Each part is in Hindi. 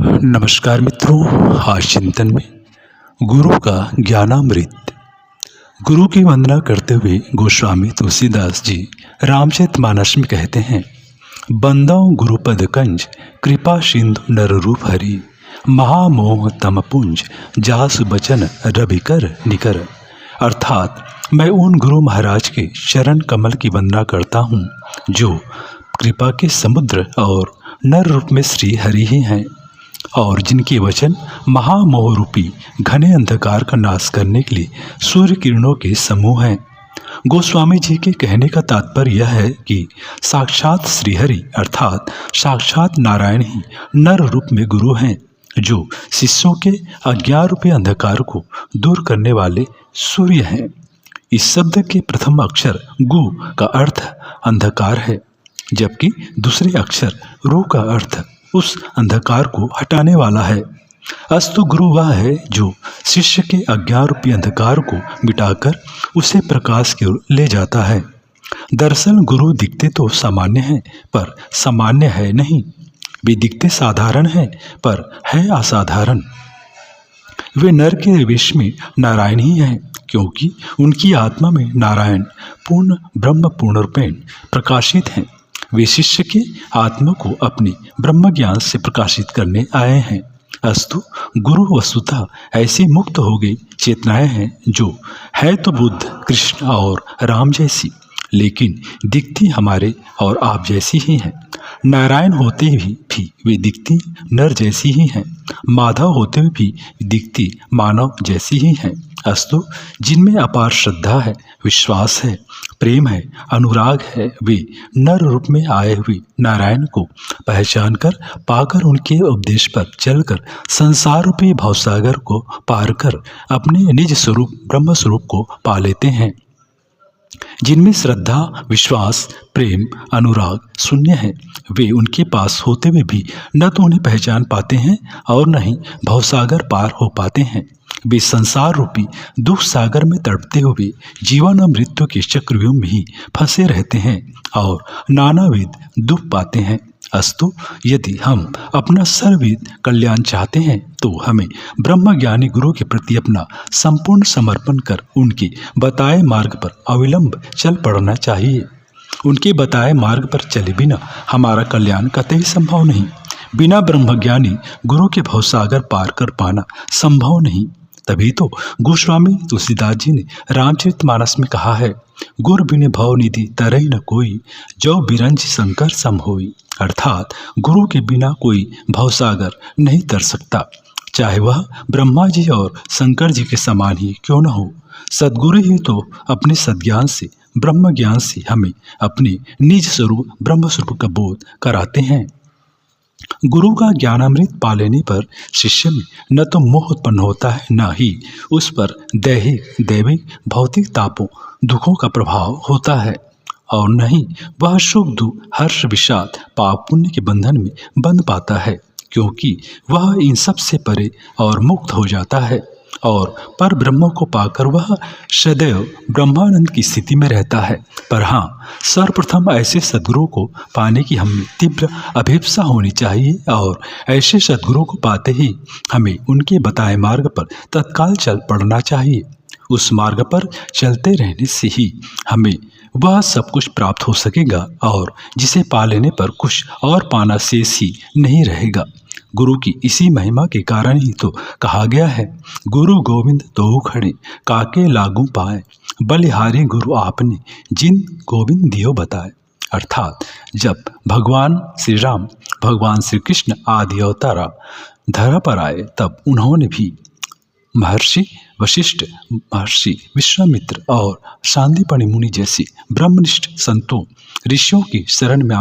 नमस्कार मित्रों, आज चिंतन में गुरु का ज्ञानामृत। गुरु की वंदना करते हुए गोस्वामी तुलसीदास जी रामचरितमानस में कहते हैं, बंदाओं गुरुपद कंज कृपा सिंधु नर रूप हरि, महामोह तमपुंज जासु बचन रविकर निकर। अर्थात मैं उन गुरु महाराज के चरण कमल की वंदना करता हूँ जो कृपा के समुद्र और नर रूप में श्री हरि ही हैं और जिनके वचन महामोह रूपी घने अंधकार का नाश करने के लिए सूर्य किरणों के समूह हैं। गोस्वामी जी के कहने का तात्पर्य यह है कि साक्षात श्रीहरि अर्थात साक्षात नारायण ही नर रूप में गुरु हैं, जो शिष्यों के अज्ञान रूपी अंधकार को दूर करने वाले सूर्य हैं। इस शब्द के प्रथम अक्षर गु का अर्थ अंधकार है, जबकि दूसरे अक्षर रू का अर्थ उस अंधकार को हटाने वाला है। अस्तु गुरु वह है जो शिष्य के अज्ञान रूपी अंधकार को मिटाकर उसे प्रकाश की ओर ले जाता है। दरअसल गुरु दिखते तो सामान्य हैं पर सामान्य है नहीं, वे दिखते साधारण हैं पर है असाधारण। वे नर के वेश में नारायण ही हैं, क्योंकि उनकी आत्मा में नारायण पूर्ण ब्रह्म पूर्ण रूपेण प्रकाशित हैं। वे शिष्य के आत्मा को अपने ब्रह्म ज्ञान से प्रकाशित करने आए हैं। अस्तु गुरु वस्तुतः ऐसी मुक्त हो गई चेतनाएं हैं जो है तो बुद्ध, कृष्ण और राम जैसी, लेकिन दिखती हमारे और आप जैसी ही हैं। नारायण होते हुए भी वे दिखती नर जैसी ही हैं, माधव होते हुए भी दिखती मानव जैसी ही हैं। अस्तु जिनमें अपार श्रद्धा है, विश्वास है, प्रेम है, अनुराग है, वे नर रूप में आए हुए नारायण को पहचान कर पाकर उनके उपदेश पर चलकर संसार रूपी भवसागर को पार कर अपने निज स्वरूप ब्रह्म स्वरूप को पा लेते हैं। जिनमें श्रद्धा, विश्वास, प्रेम, अनुराग शून्य है, वे उनके पास होते हुए भी न तो उन्हें पहचान पाते हैं और न ही भवसागर पार हो पाते हैं। वे संसार रूपी दुख सागर में तड़पते हुए जीवन और मृत्यु के चक्रव्यूह में ही फंसे रहते हैं और नानाविध दुख पाते हैं। अस्तु यदि हम अपना सर्वविध कल्याण चाहते हैं तो हमें ब्रह्मज्ञानी गुरु के प्रति अपना संपूर्ण समर्पण कर उनके बताए मार्ग पर अविलंब चल पड़ना चाहिए। उनके बताए मार्ग पर चले बिना हमारा कल्याण कतई संभव नहीं। बिना ब्रह्मज्ञानी गुरु के भवसागर पार कर पाना संभव नहीं। तभी तो गोस्वामी तुलसीदास जी ने रामचरितमानस में कहा है, गुर बिन भव निधि तरई न कोई, जो बिरंज शंकर सम होई। अर्थात गुरु के बिना कोई भवसागर नहीं तर सकता, चाहे वह ब्रह्मा जी और शंकर जी के समान ही क्यों न हो। सद्गुरु ही तो अपने सद्ज्ञान से, ब्रह्म ज्ञान से हमें अपने निज स्वरूप ब्रह्म स्वरूप का बोध कराते हैं। गुरु का ज्ञानामृत पा लेने पर शिष्य में न तो मोह उत्पन्न होता है, न ही उस पर दैहिक, दैविक, भौतिक तापों, दुखों का प्रभाव होता है, और न ही वह सुख, दुख, हर्ष, विषाद, पाप पुण्य के बंधन में बंध पाता है, क्योंकि वह इन सब से परे और मुक्त हो जाता है और पर ब्रह्म को पाकर वह सदैव ब्रह्मानंद की स्थिति में रहता है। पर हाँ, सर्वप्रथम ऐसे सद्गुरु को पाने की हमें तीव्र अभिप्सा होनी चाहिए और ऐसे सद्गुरु को पाते ही हमें उनके बताए मार्ग पर तत्काल चल पड़ना चाहिए। उस मार्ग पर चलते रहने से ही हमें वह सब कुछ प्राप्त हो सकेगा और जिसे पा लेने पर कुछ और पाना शेष ही नहीं रहेगा। गुरु की इसी महिमा के कारण ही तो कहा गया है, गुरु गोविंद तो खड़े काके लागू पाए, बलिहारी गुरु आपने जिन गोविंद दियो बताए। अर्थात जब भगवान श्री राम, भगवान श्री कृष्ण आदि अवतारा धरा पर आए, तब उन्होंने भी महर्षि वशिष्ठ, महर्षि विश्वामित्र और सांदीपनि मुनि जैसे ब्रह्मनिष्ठ संतों, ऋषियों की शरण में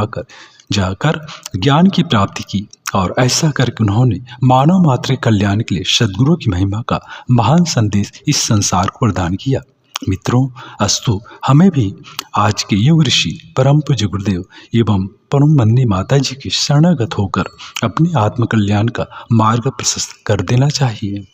जाकर ज्ञान की प्राप्ति की और ऐसा करके उन्होंने मानव मात्र कल्याण के लिए सद्गुरु की महिमा का महान संदेश इस संसार को प्रदान किया। मित्रों, अस्तु हमें भी आज के युग ऋषि परम पूज्य गुरुदेव एवं परम वंदनीय माता जी के शरणागत होकर अपने आत्म कल्याण का मार्ग प्रशस्त कर देना चाहिए।